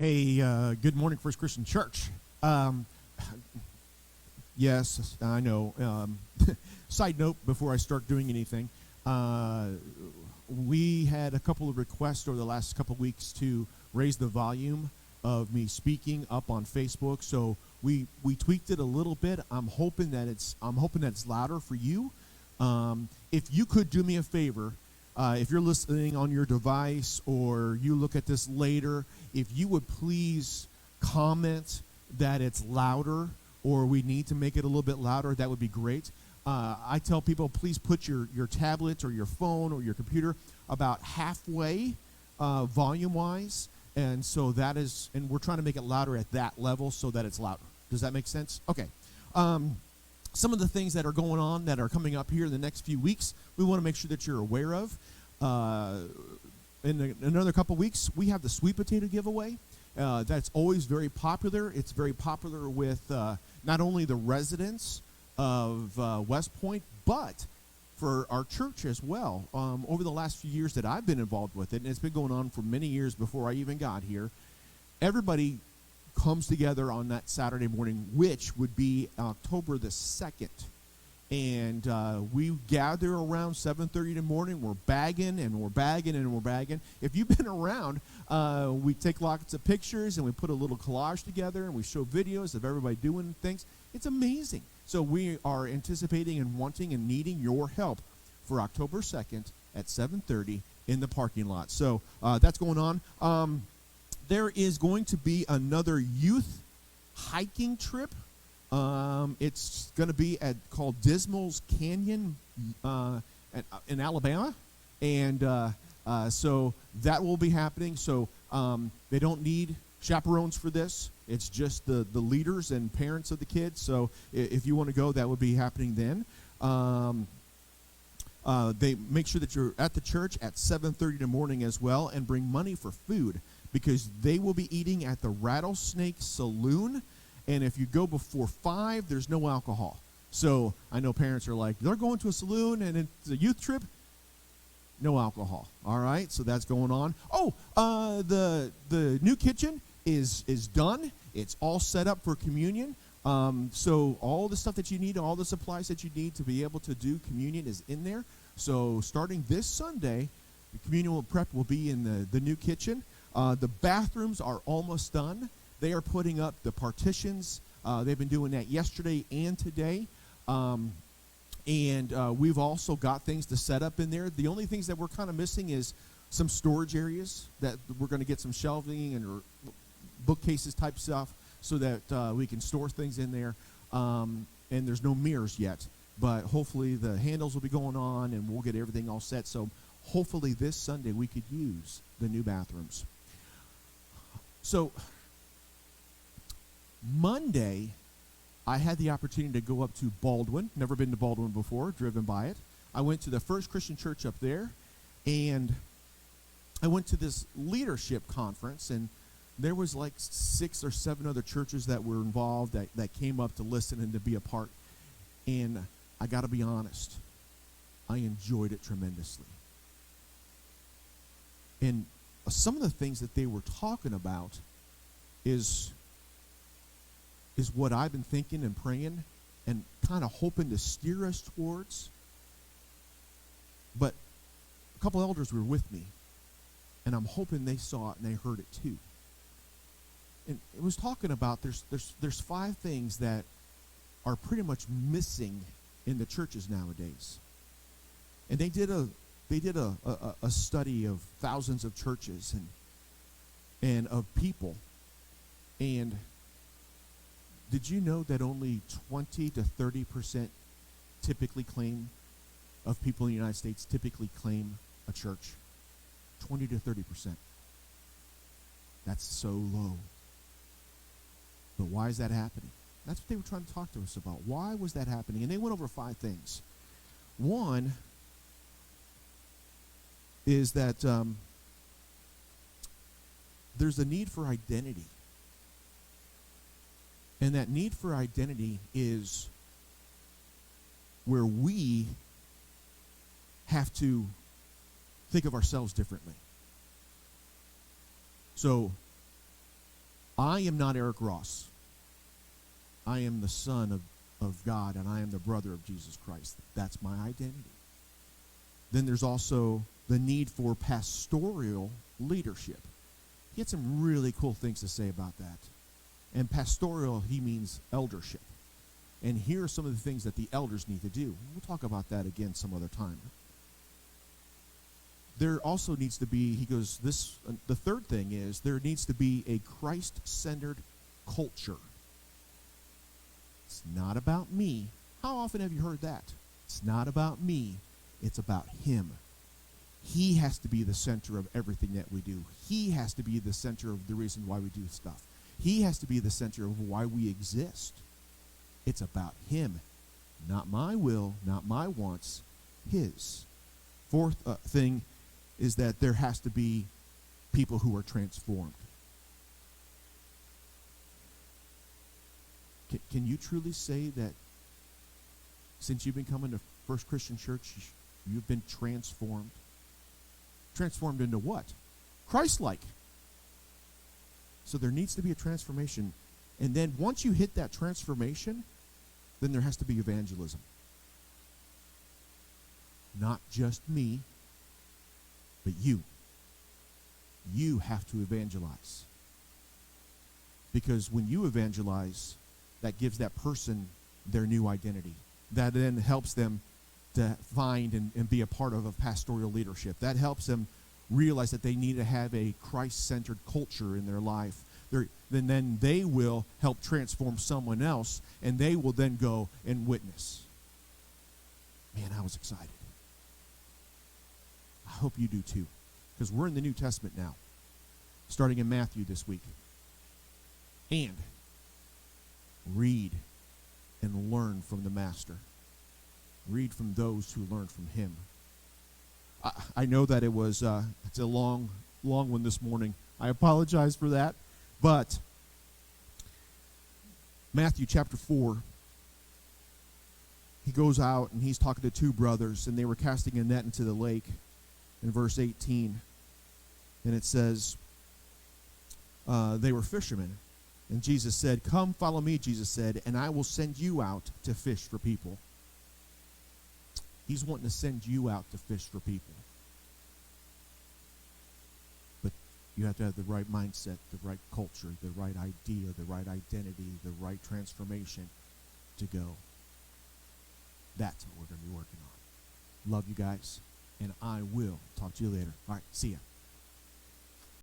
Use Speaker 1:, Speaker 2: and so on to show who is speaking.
Speaker 1: Hey, good morning, First Christian Church. Um, yes, I know. Side note, before I start doing anything, we had a couple of requests over the last couple of weeks to raise the volume of me speaking up on Facebook. So we tweaked it a little bit. I'm hoping that it's louder for you. If you could do me a favor. If you're listening on your device or you look at this later, if you would please comment that it's louder or we need to make it a little bit louder, that would be great. I tell people, please put your tablet or your phone or your computer about halfway volume-wise. And so and we're trying to make it louder at that level so that it's louder. Does that make sense? Okay. Some of the things that are going on that are coming up here in the next few weeks, we want to make sure that you're aware of. In another couple weeks, we have the sweet potato giveaway. That's always very popular. It's very popular with not only the residents of West Point, but for our church as well. Over the last few years that I've been involved with it, and it's been going on for many years before I even got here, everybody comes together on that Saturday morning, which would be October the 2nd. And we gather around 7:30 in the morning. We're bagging and we're bagging and we're bagging. If you've been around, we take lots of pictures and we put a little collage together and we show videos of everybody doing things. It's amazing. So we are anticipating and wanting and needing your help for October 2nd at 7:30 in the parking lot. So that's going on. There is going to be another youth hiking trip. It's going to be called Dismal's Canyon in Alabama. And so that will be happening. So they don't need chaperones for this. It's just the leaders and parents of the kids. So if you want to go, that would be happening then. They make sure that you're at the church at 7:30 in the morning as well, and bring money for food, because they will be eating at the Rattlesnake Saloon. And if you go before 5, there's no alcohol. So I know parents are like, they're going to a saloon and it's a youth trip? No alcohol. All right, so that's going on. Oh, the new kitchen is done. It's all set up for communion. So all the stuff that you need, all the supplies that you need to be able to do communion is in there. So starting this Sunday, the communion prep will be in the new kitchen. The bathrooms are almost done. They are putting up the partitions. They've been doing that yesterday and today. And we've also got things to set up in there. The only things that we're kind of missing is some storage areas that we're going to get some shelving and bookcases type stuff so that we can store things in there. And there's no mirrors yet. But hopefully the handles will be going on and we'll get everything all set. So hopefully this Sunday we could use the new bathrooms. So Monday, I had the opportunity to go up to Baldwin. Never been to Baldwin before, driven by it. I went to the First Christian Church up there, and I went to this leadership conference, and there was like 6 or 7 other churches that were involved that came up to listen and to be a part. And I got to be honest, I enjoyed it tremendously. And some of the things that they were talking about is what I've been thinking and praying and kind of hoping to steer us towards. But a couple elders were with me, and I'm hoping they saw it and they heard it too. And it was talking about there's 5 things that are pretty much missing in the churches nowadays. And they did a study of thousands of churches and of people. And did you know that only 20 to 30% typically claim of people in the United States typically claim a church? 20 to 30%. That's so low. But why is that happening? That's what they were trying to talk to us about. Why was that happening? And they went over 5 things. One is that there's a need for identity. And that need for identity is where we have to think of ourselves differently. So I am not Eric Ross. I am the son of God, and I am the brother of Jesus Christ. That's my identity. Then there's also the need for pastoral leadership. He had some really cool things to say about that. And pastoral, he means eldership. And here are some of the things that the elders need to do. We'll talk about that again some other time. There also needs to be, he goes, the third thing is there needs to be a Christ-centered culture. It's not about me. How often have you heard that? It's not about me. It's about him. He has to be the center of everything that we do. He has to be the center of the reason why we do stuff. He has to be the center of why we exist. It's about him. Not my will, not my wants, his. Fourth thing is that there has to be people who are transformed. Can you truly say that since you've been coming to First Christian Church, you've been transformed? Transformed into what? Christ-like. So there needs to be a transformation. And then once you hit that transformation, then there has to be evangelism. Not just me, but you. You have to evangelize. Because when you evangelize, that gives that person their new identity. That then helps them to find and be a part of a pastoral leadership. That helps them realize that they need to have a Christ-centered culture in their life. Then they will help transform someone else, and they will then go and witness. Man, I was excited. I hope you do too, because we're in the New Testament now, starting in Matthew this week. And read and learn from the Master. Read from those who learned from him. I know that it's a long one this morning. I apologize for that. But Matthew chapter 4, he goes out and he's talking to two brothers, and they were casting a net into the lake in verse 18. And it says, they were fishermen. And Jesus said, "Come, follow me," Jesus said, "and I will send you out to fish for people." He's wanting to send you out to fish for people. But you have to have the right mindset, the right culture, the right idea, the right identity, the right transformation to go. That's what we're going to be working on. Love you guys, and I will talk to you later. All right, see ya.